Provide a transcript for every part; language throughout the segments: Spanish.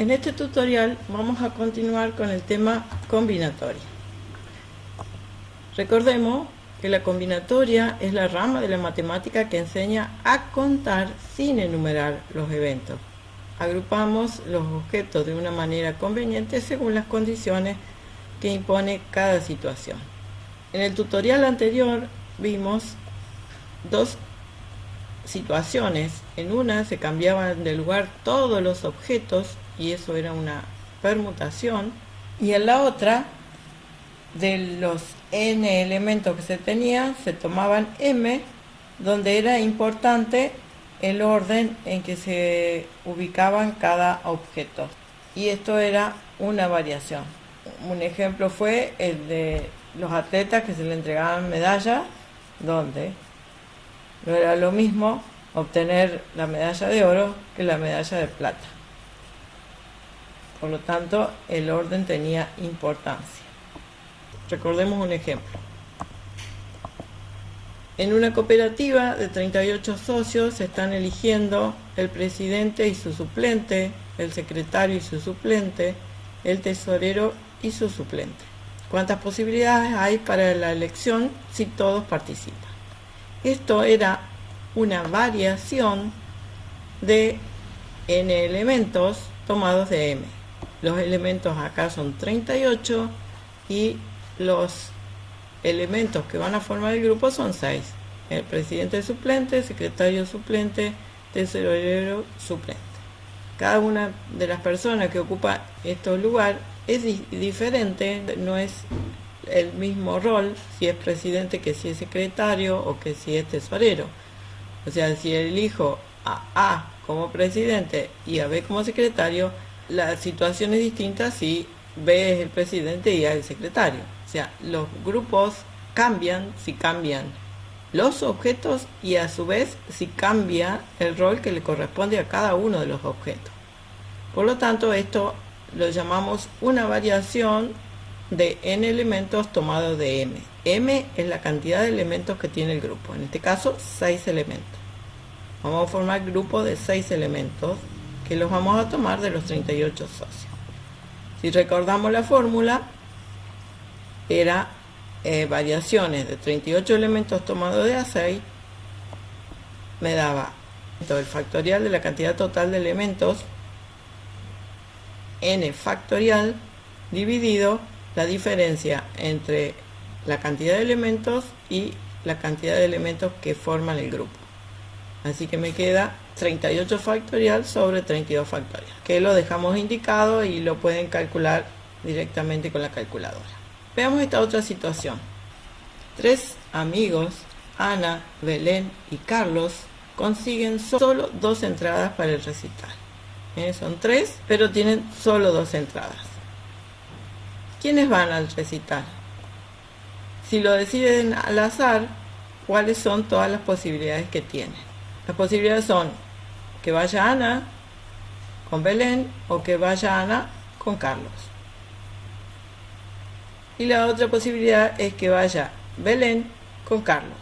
En este tutorial vamos a continuar con el tema combinatoria. Recordemos que la combinatoria es la rama de la matemática que enseña a contar sin enumerar los eventos. Agrupamos los objetos de una manera conveniente según las condiciones que impone cada situación. En el tutorial anterior vimos dos situaciones. En una se cambiaban de lugar todos los objetos y eso era una permutación, y en la otra, de los n elementos que se tenían, se tomaban m, donde era importante el orden en que se ubicaban cada objeto, y esto era una variación. Un ejemplo fue el de los atletas que se le entregaban medallas, donde no era lo mismo obtener la medalla de oro que la medalla de plata. Por lo tanto, el orden tenía importancia. Recordemos un ejemplo. En una cooperativa de 38 socios se están eligiendo el presidente y su suplente, el secretario y su suplente, el tesorero y su suplente. ¿Cuántas posibilidades hay para la elección si todos participan? Esto era una variación de n elementos tomados de m. Los elementos acá son 38 y los elementos que van a formar el grupo son 6. El presidente suplente, secretario suplente, tesorero suplente. Cada una de las personas que ocupa estos lugares es diferente, no es el mismo rol si es presidente que si es secretario o que si es tesorero. O sea, si elijo a A como presidente y a B como secretario, la situación es distinta si B es el presidente y A es el secretario. O sea, los grupos cambian si cambian los objetos y a su vez si cambia el rol que le corresponde a cada uno de los objetos. Por lo tanto, esto lo llamamos una variación de n elementos tomados de m. M es la cantidad de elementos que tiene el grupo, en este caso 6 elementos. Vamos a formar grupo de 6 elementos que los vamos a tomar de los 38 socios. Si recordamos la fórmula, era variaciones de 38 elementos tomados de A6 me daba el factorial de la cantidad total de elementos, n factorial, dividido la diferencia entre la cantidad de elementos y la cantidad de elementos que forman el grupo. Así que me queda 38 factorial sobre 32 factorial, que lo dejamos indicado y lo pueden calcular directamente con la calculadora. Veamos esta otra situación. 3 amigos, Ana, Belén y Carlos, consiguen solo 2 entradas para el recital. Son 3, pero tienen solo 2 entradas. ¿Quiénes van al recital? Si lo deciden al azar, ¿cuáles son todas las posibilidades que tienen? Las posibilidades son que vaya Ana con Belén o que vaya Ana con Carlos. Y la otra posibilidad es que vaya Belén con Carlos.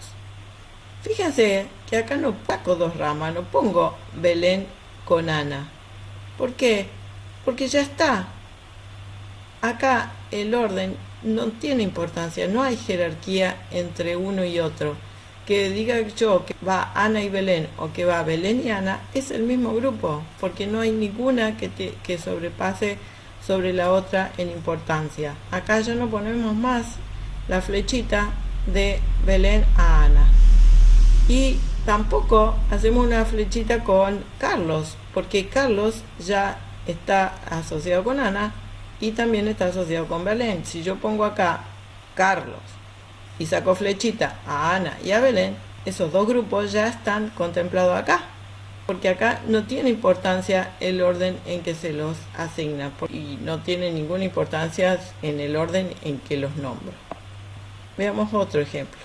Fíjense que acá no saco 2 ramas, no pongo Belén con Ana. ¿Por qué? Porque ya está. Acá el orden no tiene importancia, no hay jerarquía entre uno y otro. Que diga yo que va Ana y Belén o que va Belén y Ana, es el mismo grupo, porque no hay ninguna que sobrepase sobre la otra en importancia. Acá ya no ponemos más la flechita de Belén a Ana. Y tampoco hacemos una flechita con Carlos, porque Carlos ya está asociado con Ana y también está asociado con Belén. Si yo pongo acá Carlos y saco flechita a Ana y a Belén, esos dos grupos ya están contemplados acá, porque acá no tiene importancia el orden en que se los asigna y no tiene ninguna importancia en el orden en que los nombro. Veamos otro ejemplo.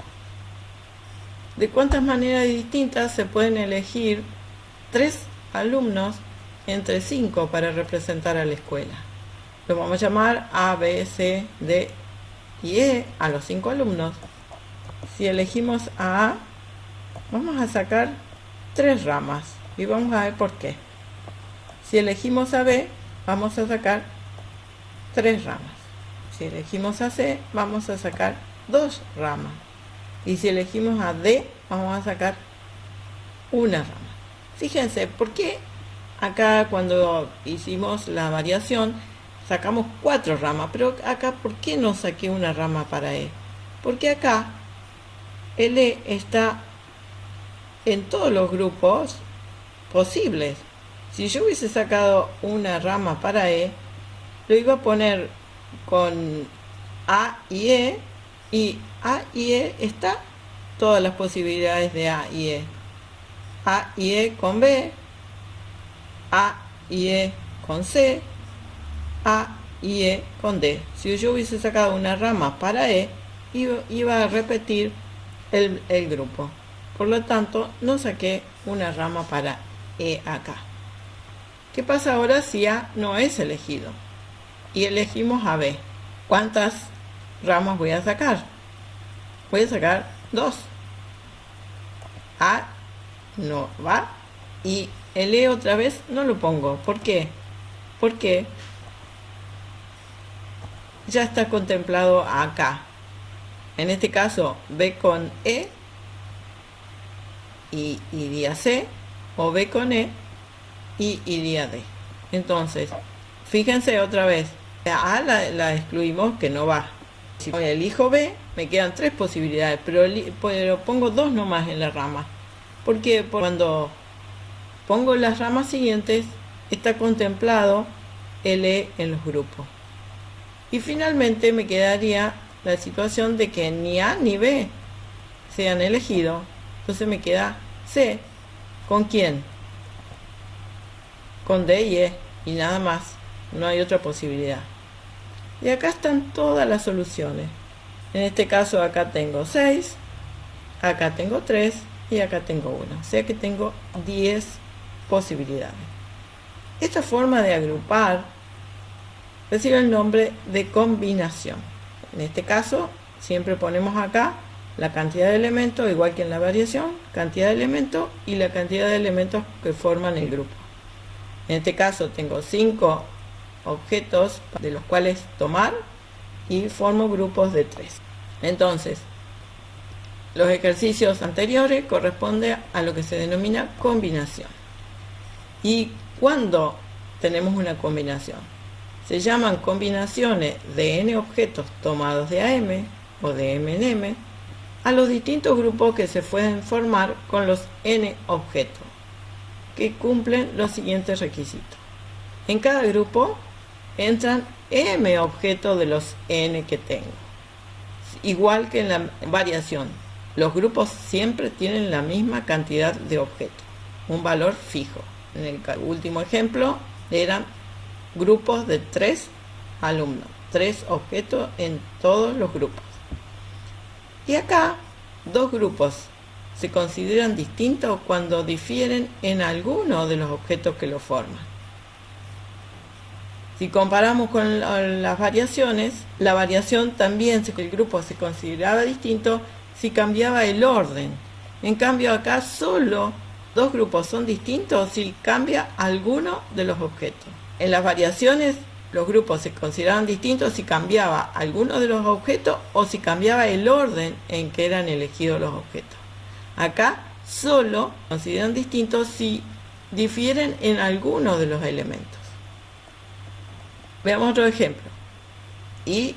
¿De cuántas maneras distintas se pueden elegir 3 alumnos entre 5 para representar a la escuela? Los vamos a llamar A, B, C, D y E a los 5 alumnos. Si elegimos a A, vamos a sacar 3 ramas y vamos a ver por qué. Si elegimos a B, vamos a sacar 3 ramas. Si elegimos a C, vamos a sacar 2 ramas. Y si elegimos a D, vamos a sacar una rama. Fíjense, ¿por qué acá cuando hicimos la variación sacamos 4 ramas? Pero acá, ¿por qué no saqué una rama para E? Porque acá el E está en todos los grupos posibles. Si yo hubiese sacado una rama para E, lo iba a poner con A y E está todas las posibilidades de A y E. A y E con B, A y E con C, A y E con D. Si yo hubiese sacado una rama para E, iba a repetir el grupo. Por lo tanto, no saqué una rama para E acá. ¿Qué pasa ahora si A no es elegido? Y elegimos a B. ¿Cuántas ramas voy a sacar? Voy a sacar 2. A no va y el E otra vez no lo pongo. ¿Por qué? Porque ya está contemplado acá. En este caso, B con E y iría C, o B con E y iría D. Entonces, fíjense otra vez, A la excluimos, que no va. Si elijo B, me quedan 3 posibilidades, pero pongo 2 nomás en la rama. Porque cuando pongo las ramas siguientes, está contemplado el E en los grupos. Y finalmente me quedaría la situación de que ni A ni B sean elegidos. Entonces me queda C. ¿Con quién? Con D y E. Y nada más. No hay otra posibilidad. Y acá están todas las soluciones. En este caso acá tengo 6. Acá tengo 3. Y acá tengo 1. O sea que tengo 10 posibilidades. Esta forma de agrupar recibe el nombre de combinación. En este caso, siempre ponemos acá la cantidad de elementos, igual que en la variación, cantidad de elementos y la cantidad de elementos que forman el grupo. En este caso tengo 5 objetos de los cuales tomar y formo grupos de 3. Entonces, los ejercicios anteriores corresponden a lo que se denomina combinación. ¿Y cuándo tenemos una combinación? Se llaman combinaciones de n objetos tomados de AM o de M en M a los distintos grupos que se pueden formar con los n objetos, que cumplen los siguientes requisitos. En cada grupo entran m objetos de los n que tengo. Igual que en la variación, los grupos siempre tienen la misma cantidad de objetos, un valor fijo. En el último ejemplo eran grupos de 3 alumnos, 3 objetos en todos los grupos. Y acá, 2 grupos se consideran distintos cuando difieren en alguno de los objetos que lo forman. Si comparamos con las variaciones, la variación también, el grupo se consideraba distinto si cambiaba el orden. En cambio acá solo 2 grupos son distintos si cambia alguno de los objetos. En las variaciones, los grupos se consideraban distintos si cambiaba alguno de los objetos o si cambiaba el orden en que eran elegidos los objetos. Acá solo consideran distintos si difieren en alguno de los elementos. Veamos otro ejemplo. Y,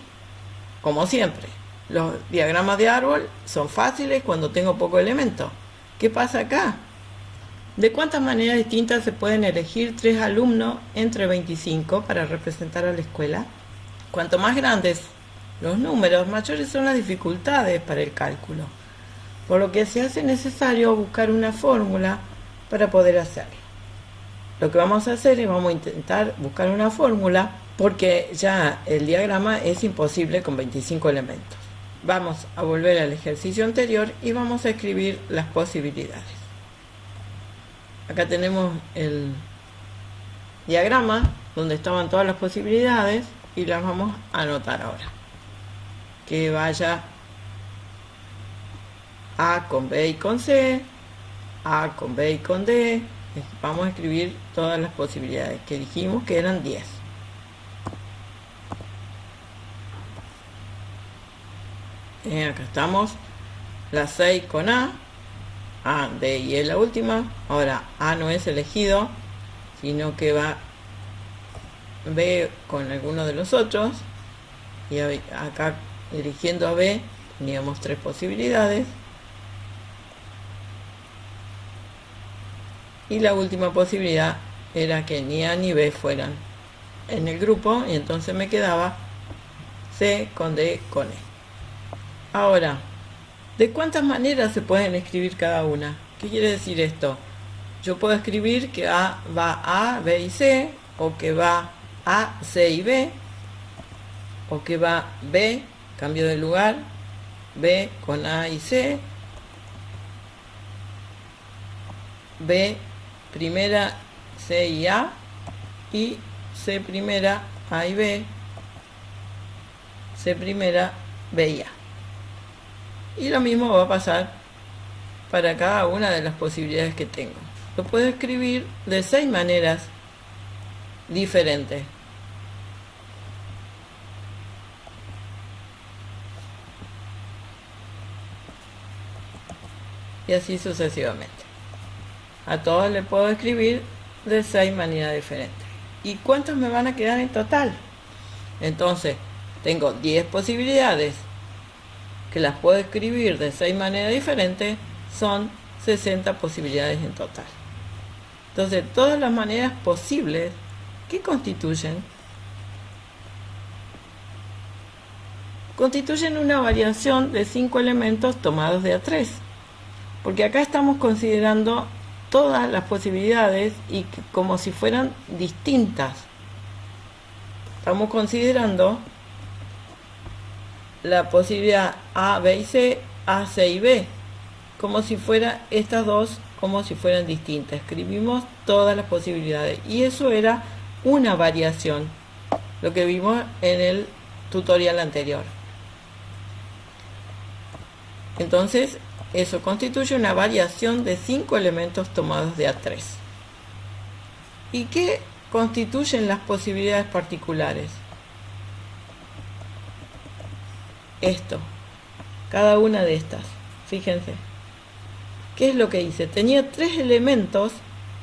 como siempre, los diagramas de árbol son fáciles cuando tengo pocos elementos. ¿Qué pasa acá? ¿De cuántas maneras distintas se pueden elegir 3 alumnos entre 25 para representar a la escuela? Cuanto más grandes los números, mayores son las dificultades para el cálculo, por lo que se hace necesario buscar una fórmula para poder hacerlo. Lo que vamos a hacer es vamos a intentar buscar una fórmula porque ya el diagrama es imposible con 25 elementos. Vamos a volver al ejercicio anterior y vamos a escribir las posibilidades. Acá tenemos el diagrama donde estaban todas las posibilidades y las vamos a anotar ahora. Que vaya A con B y con C, A con B y con D. Vamos a escribir todas las posibilidades que dijimos que eran 10. Acá estamos, la 6 con A, D y E la última. Ahora A no es elegido, sino que va B con alguno de los otros. Y acá, eligiendo a B, teníamos 3 posibilidades. Y la última posibilidad era que ni A ni B fueran en el grupo, y entonces me quedaba C con D con E. Ahora, ¿de cuántas maneras se pueden escribir cada una? ¿Qué quiere decir esto? Yo puedo escribir que A va A, B y C, o que va A, C y B, o que va B, cambio de lugar, B con A y C, B primera, C y A, y C primera, A y B, C primera, B y A. Y lo mismo va a pasar para cada una de las posibilidades que tengo. Lo puedo escribir de 6 maneras diferentes. Y así sucesivamente. A todos le puedo escribir de 6 maneras diferentes. ¿Y cuántos me van a quedar en total? Entonces, tengo 10 posibilidades que las puedo escribir de 6 maneras diferentes, son 60 posibilidades en total. Entonces, todas las maneras posibles, ¿qué constituyen? Constituyen una variación de 5 elementos tomados de A3. Porque acá estamos considerando todas las posibilidades y como si fueran distintas. Estamos considerando la posibilidad A, B y C, A, C y B, como si fueran estas dos, como si fueran distintas. Escribimos todas las posibilidades y eso era una variación, lo que vimos en el tutorial anterior. Entonces, eso constituye una variación de 5 elementos tomados de A3. ¿Y qué constituyen las posibilidades particulares? Esto, cada una de estas. Fíjense, ¿qué es lo que hice? Tenía 3 elementos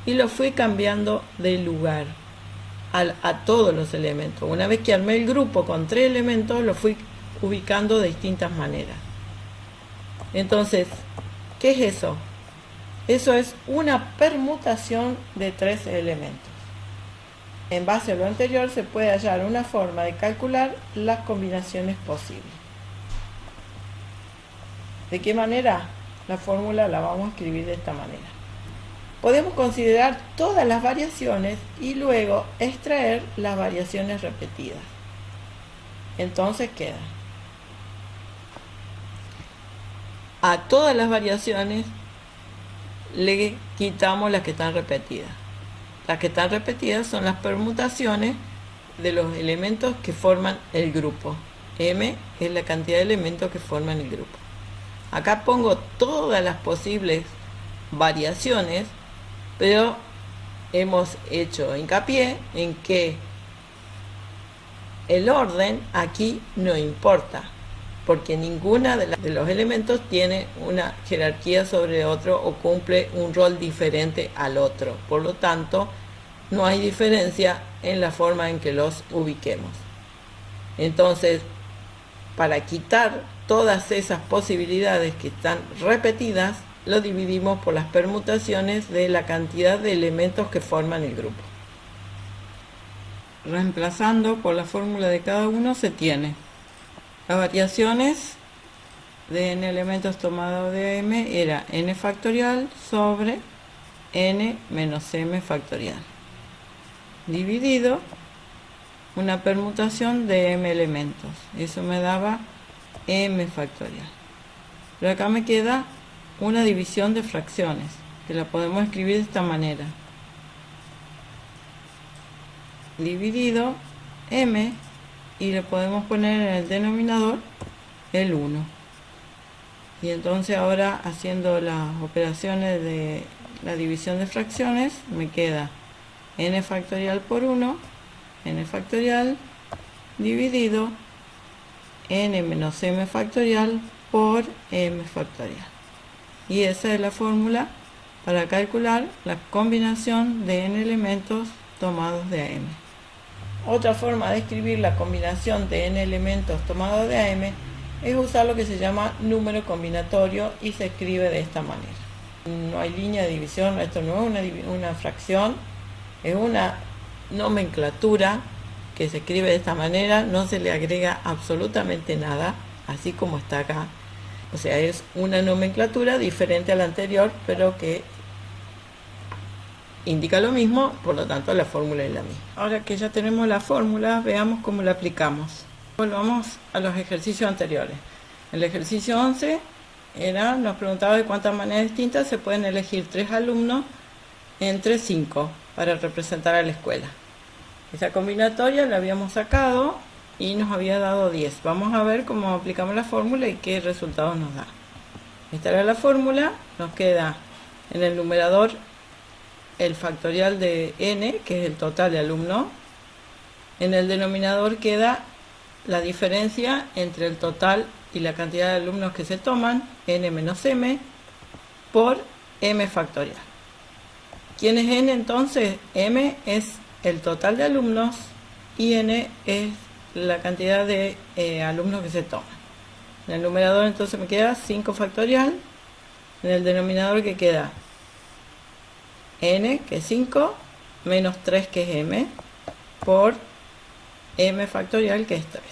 y los fui cambiando de lugar a todos los elementos. Una vez que armé el grupo con 3 elementos, los fui ubicando de distintas maneras. Entonces, ¿qué es eso? Eso es una permutación de 3 elementos. En base a lo anterior se puede hallar una forma de calcular las combinaciones posibles. ¿De qué manera? La fórmula la vamos a escribir de esta manera. Podemos considerar todas las variaciones y luego extraer las variaciones repetidas. Entonces queda: a todas las variaciones le quitamos las que están repetidas. Las que están repetidas son las permutaciones de los elementos que forman el grupo. M es la cantidad de elementos que forman el grupo. Acá pongo todas las posibles variaciones, pero hemos hecho hincapié en que el orden aquí no importa, porque ninguna de los elementos tiene una jerarquía sobre otro o cumple un rol diferente al otro. Por lo tanto, no hay diferencia en la forma en que los ubiquemos. Entonces, para quitar todas esas posibilidades que están repetidas, lo dividimos por las permutaciones de la cantidad de elementos que forman el grupo. Reemplazando por la fórmula de cada uno se tiene las variaciones de n elementos tomados de m era n factorial sobre n menos m factorial dividido una permutación de m elementos. Eso me daba m factorial. Pero acá me queda una división de fracciones que la podemos escribir de esta manera: dividido m, y le podemos poner en el denominador el 1. Y entonces ahora, haciendo las operaciones de la división de fracciones, me queda n factorial por 1, n factorial dividido n menos m factorial por m factorial. Y esa es la fórmula para calcular la combinación de n elementos tomados de AM. Otra forma de escribir la combinación de n elementos tomados de AM es usar lo que se llama número combinatorio y se escribe de esta manera. No hay línea de división, esto no es una fracción, es una nomenclatura que se escribe de esta manera, no se le agrega absolutamente nada, así como está acá. O sea, es una nomenclatura diferente a la anterior, pero que indica lo mismo, por lo tanto la fórmula es la misma. Ahora que ya tenemos la fórmula, veamos cómo la aplicamos. Volvamos a los ejercicios anteriores. El ejercicio 11 nos preguntaba de cuántas maneras distintas se pueden elegir 3 alumnos entre 5 para representar a la escuela. Esa combinatoria la habíamos sacado y nos había dado 10. Vamos a ver cómo aplicamos la fórmula y qué resultados nos da. Esta era la fórmula. Nos queda en el numerador el factorial de n, que es el total de alumnos. En el denominador queda la diferencia entre el total y la cantidad de alumnos que se toman, n menos m, por m factorial. ¿Quién es n entonces? M es el total de alumnos y n es la cantidad de alumnos que se toman. En el numerador entonces me queda 5 factorial. En el denominador que queda n, que es 5, menos 3, que es m, por m factorial, que es 3.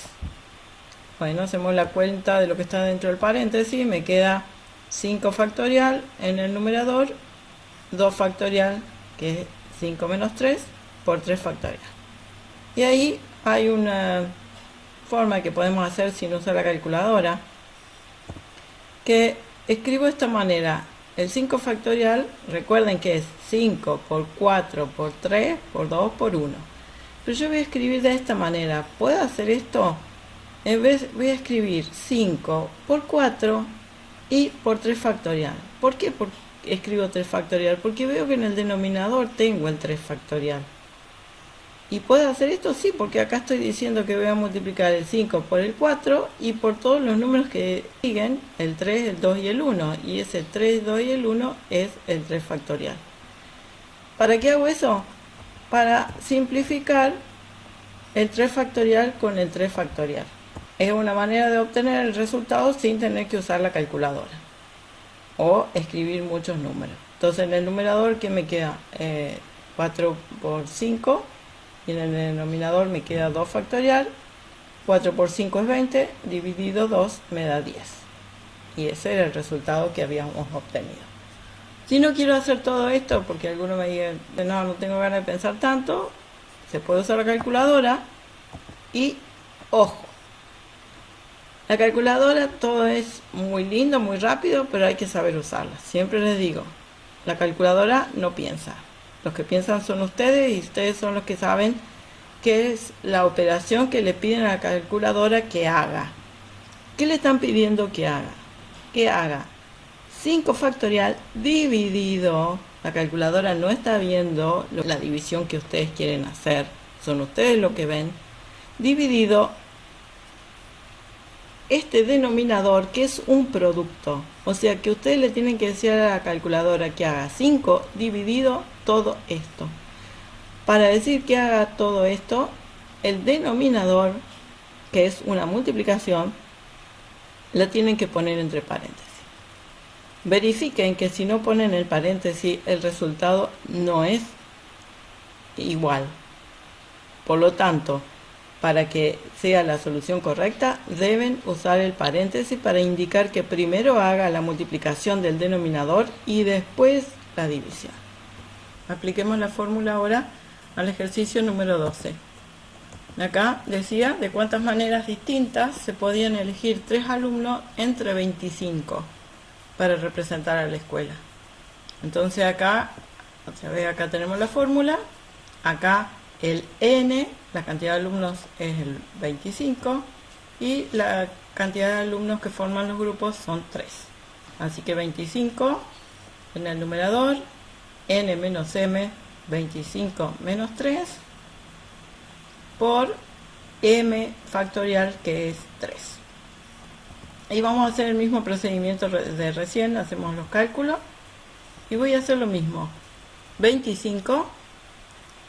Bueno, hacemos la cuenta de lo que está dentro del paréntesis. Me queda 5 factorial en el numerador, 2 factorial, que es 5 menos 3, por 3 factorial. Y ahí hay una forma que podemos hacer sin usar la calculadora, que escribo de esta manera. El 5 factorial, recuerden que es 5 por 4 por 3 por 2 por 1. Pero yo voy a escribir de esta manera. ¿Puedo hacer esto? En vez voy a escribir 5 por 4 y por 3 factorial. ¿Por qué escribo 3 factorial? Porque veo que en el denominador tengo el 3 factorial. ¿Y puedo hacer esto? Sí, porque acá estoy diciendo que voy a multiplicar el 5 por el 4 y por todos los números que siguen, el 3, el 2 y el 1. Y ese 3, 2 y el 1 es el 3 factorial. ¿Para qué hago eso? Para simplificar el 3 factorial con el 3 factorial. Es una manera de obtener el resultado sin tener que usar la calculadora o escribir muchos números. Entonces en el numerador, ¿qué me queda? 4 por 5, y en el denominador me queda 2 factorial. 4 por 5 es 20, dividido 2 me da 10. Y ese era el resultado que habíamos obtenido. Si no quiero hacer todo esto, porque algunos me digan, no tengo ganas de pensar tanto, se puede usar la calculadora. Y ojo, la calculadora todo es muy lindo, muy rápido, pero hay que saber usarla. Siempre les digo, la calculadora no piensa. Los que piensan son ustedes y ustedes son los que saben qué es la operación que le piden a la calculadora que haga. ¿Qué le están pidiendo que haga? Que haga 5 factorial dividido. La calculadora no está viendo la división que ustedes quieren hacer. Son ustedes los que ven. Dividido este denominador, que es un producto. O sea que ustedes le tienen que decir a la calculadora que haga 5 dividido todo esto. Para decir que haga todo esto, el denominador, que es una multiplicación, la tienen que poner entre paréntesis. Verifiquen que si no ponen el paréntesis, el resultado no es igual. Por lo tanto, para que sea la solución correcta, deben usar el paréntesis para indicar que primero haga la multiplicación del denominador y después la división. Apliquemos la fórmula ahora al ejercicio número 12. Acá decía de cuántas maneras distintas se podían elegir 3 alumnos entre 25 para representar a la escuela. Entonces acá, otra vez acá tenemos la fórmula. Acá el n, la cantidad de alumnos, es el 25 y la cantidad de alumnos que forman los grupos son 3. Así que 25 en el numerador, n menos m, 25 menos 3, por m factorial, que es 3. Y vamos a hacer el mismo procedimiento de recién, hacemos los cálculos. Y voy a hacer lo mismo. 25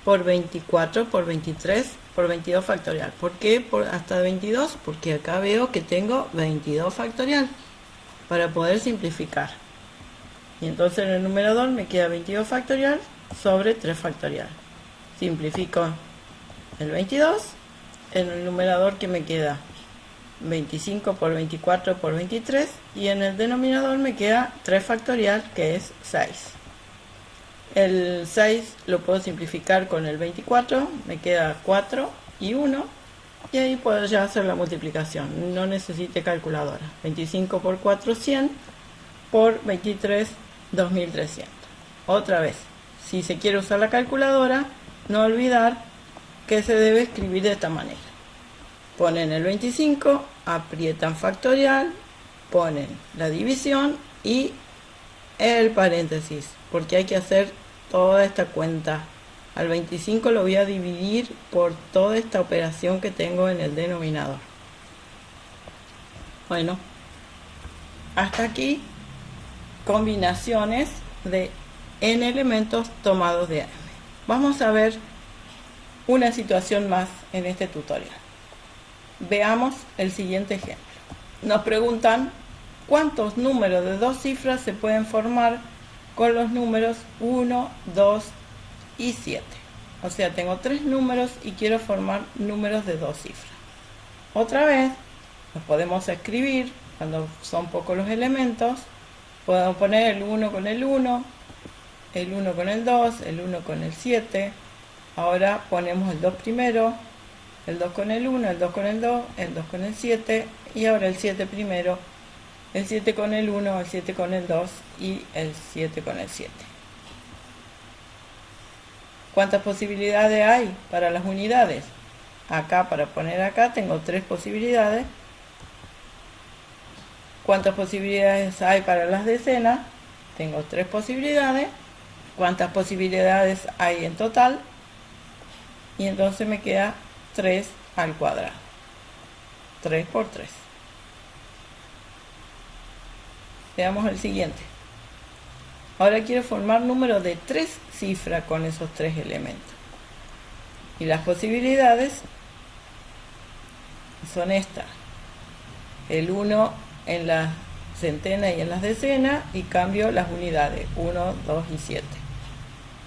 por 24 por 23 por 22 factorial. ¿Por qué hasta 22? Porque acá veo que tengo 22 factorial para poder simplificar. Y entonces en el numerador me queda 22 factorial sobre 3 factorial. Simplifico el 22. En el numerador que me queda 25 por 24 por 23. Y en el denominador me queda 3 factorial, que es 6. El 6 lo puedo simplificar con el 24, me queda 4 y 1, y ahí puedo ya hacer la multiplicación, no necesite calculadora. 25 por 4, 100, por 23, 2300. Otra vez, si se quiere usar la calculadora, no olvidar que se debe escribir de esta manera. Ponen el 25, aprietan factorial, ponen la división y el paréntesis, porque hay que hacer toda esta cuenta. Al 25 lo voy a dividir por toda esta operación que tengo en el denominador. Bueno, hasta aquí combinaciones de n elementos tomados de m. Vamos a ver una situación más en este tutorial. Veamos el siguiente ejemplo. Nos preguntan cuántos números de 2 cifras se pueden formar con los números 1, 2 y 7. O sea, tengo 3 números y quiero formar números de 2 cifras. Otra vez, los podemos escribir cuando son pocos los elementos. Podemos poner el 1 con el 1, el 1 con el 2, el 1 con el 7. Ahora ponemos el 2 primero, el 2 con el 1, el 2 con el 2, el 2 con el 7 y ahora el 7 primero, el 7 con el 1, el 7 con el 2 y el 7 con el 7. ¿Cuántas posibilidades hay para las unidades? Acá, para poner acá, tengo 3 posibilidades. ¿Cuántas posibilidades hay para las decenas? Tengo 3 posibilidades. ¿Cuántas posibilidades hay en total? Y entonces me queda 3 al cuadrado. 3 por 3. Veamos el siguiente. Ahora quiero formar números de 3 cifras con esos 3 elementos. Y las posibilidades son estas. El 1 en las centenas y en las decenas y cambio las unidades. 1, 2 y 7.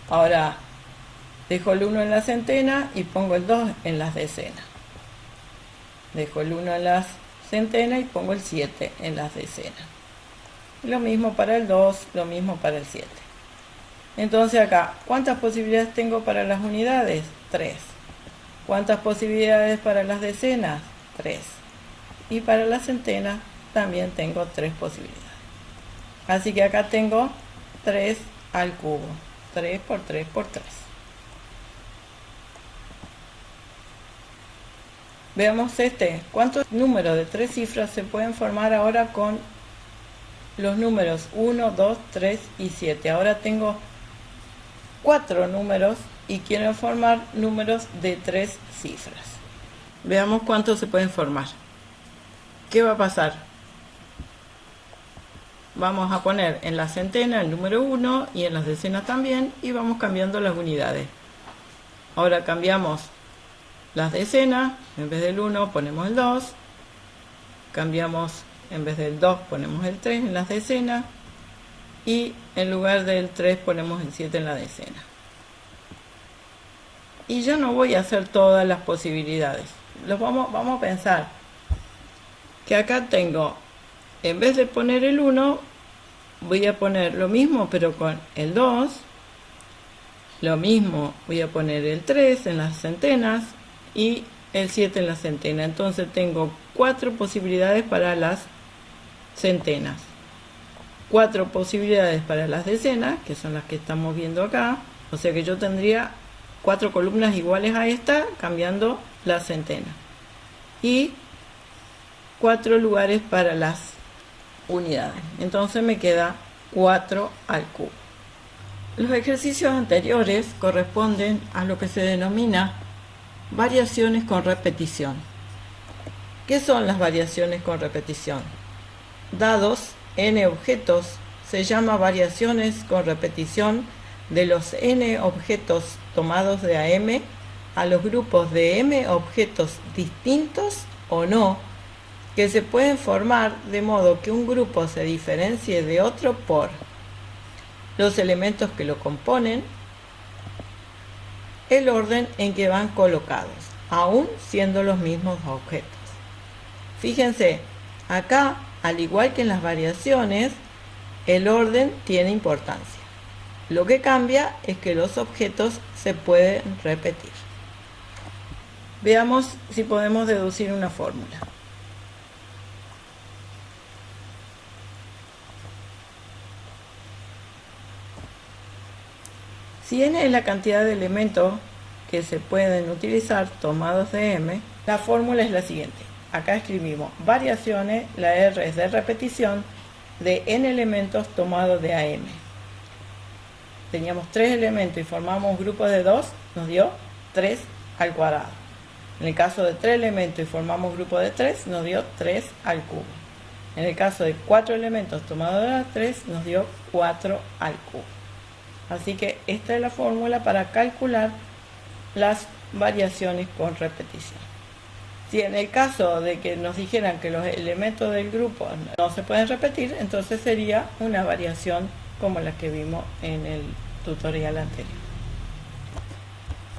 Ahora dejo el 1 en la centena y pongo el 2 en las decenas. Dejo el 1 en las centenas y pongo el 7 en las decenas. Lo mismo para el 2, lo mismo para el 7. Entonces acá, ¿cuántas posibilidades tengo para las unidades? 3. ¿Cuántas posibilidades para las decenas? 3. Y para las centenas también tengo 3 posibilidades. Así que acá tengo 3 al cubo. 3 por 3 por 3. Veamos este. ¿Cuántos números de 3 cifras se pueden formar ahora con los números 1, 2, 3 y 7? Ahora tengo 4 números y quiero formar números de 3 cifras. Veamos cuántos se pueden formar. ¿Qué va a pasar? Vamos a poner en la centena el número 1 y en las decenas también y vamos cambiando las unidades. Ahora cambiamos las decenas, en vez del 1 ponemos el 2, cambiamos en vez del 2 ponemos el 3 en las decenas y en lugar del 3 ponemos el 7 en la decena. Y ya no voy a hacer todas las posibilidades. Vamos a pensar que acá tengo, en vez de poner el 1, voy a poner lo mismo pero con el 2, lo mismo voy a poner el 3 en las centenas y el 7 en la centena. Entonces tengo 4 posibilidades para las centenas, 4 posibilidades para las decenas, que son las que estamos viendo acá. O sea que yo tendría 4 columnas iguales a esta, cambiando las centenas. Y 4 lugares para las unidades. Entonces me queda 4 al cubo. Los ejercicios anteriores corresponden a lo que se denomina variaciones con repetición. ¿Qué son las variaciones con repetición? dados n objetos, se llama variaciones con repetición de los n objetos tomados de AM a los grupos de m objetos distintos o no, que se pueden formar de modo que un grupo se diferencie de otro por los elementos que lo componen, el orden en que van colocados, aún siendo los mismos objetos. Fíjense, acá, al igual que en las variaciones, el orden tiene importancia. Lo que cambia es que los objetos se pueden repetir. Veamos si podemos deducir una fórmula. Si n es la cantidad de elementos que se pueden utilizar tomados de m, la fórmula es la siguiente. Acá escribimos variaciones, la R es de repetición, de n elementos tomados de AM. Teníamos 3 elementos y formamos un grupo de 2, nos dio 3 al cuadrado. En el caso de 3 elementos y formamos un grupo de 3, nos dio 3 al cubo. En el caso de 4 elementos tomados de las 3, nos dio 4 al cubo. Así que esta es la fórmula para calcular las variaciones con repetición. Si en el caso de que nos dijeran que los elementos del grupo no se pueden repetir, entonces sería una variación como la que vimos en el tutorial anterior.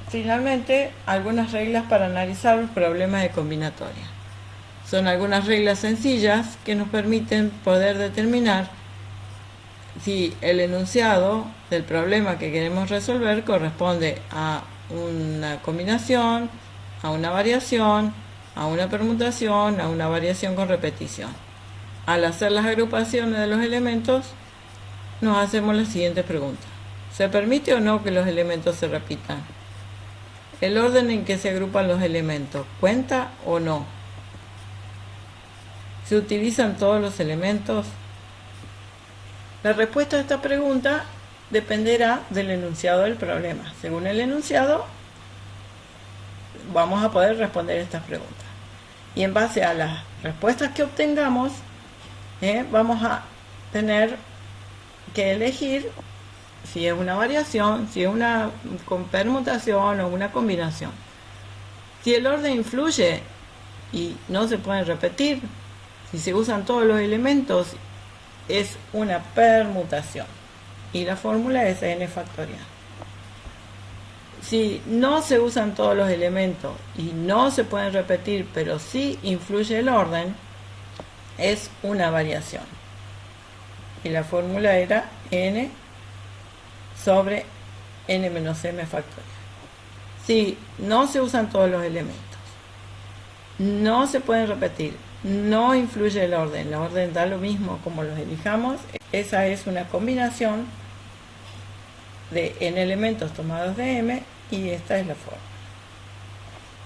Finalmente, algunas reglas para analizar los problemas de combinatoria. Son algunas reglas sencillas que nos permiten poder determinar si el enunciado del problema que queremos resolver corresponde a una combinación, a una variación, a una permutación, a una variación con repetición. Al hacer las agrupaciones de los elementos, nos hacemos la siguiente pregunta. ¿Se permite o no que los elementos se repitan? ¿El orden en que se agrupan los elementos cuenta o no? ¿Se utilizan todos los elementos? La respuesta a esta pregunta dependerá del enunciado del problema. Según el enunciado, vamos a poder responder estas preguntas. Y en base a las respuestas que obtengamos, vamos a tener que elegir si es una variación, si es una permutación o una combinación. Si el orden influye y no se pueden repetir, si se usan todos los elementos, es una permutación. Y la fórmula es n factorial. Si no se usan todos los elementos y no se pueden repetir, pero sí influye el orden, es una variación. Y la fórmula era n sobre n menos m factorial. Si no se usan todos los elementos, no se pueden repetir, no influye el orden da lo mismo como los elijamos, esa es una combinación de n elementos tomados de m y esta es la fórmula.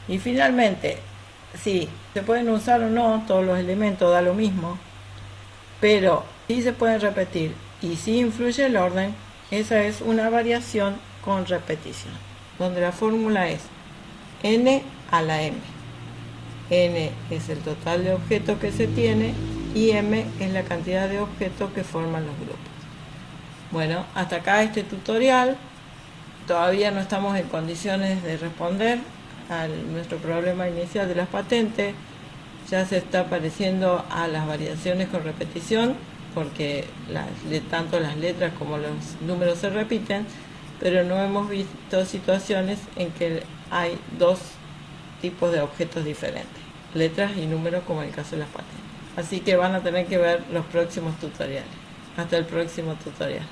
Y finalmente, si se pueden usar o no todos los elementos da lo mismo, pero si se pueden repetir y si influye el orden, esa es una variación con repetición, donde la fórmula es n a la m. N es el total de objetos que se tiene y m es la cantidad de objetos que forman los grupos. Bueno, hasta acá este tutorial. Todavía no estamos en condiciones de responder a nuestro problema inicial de las patentes. Ya se está pareciendo a las variaciones con repetición, porque tanto las letras como los números se repiten, pero no hemos visto situaciones en que hay dos tipos de objetos diferentes, letras y números, como en el caso de las patentes. Así que van a tener que ver los próximos tutoriales. Hasta el próximo tutorial.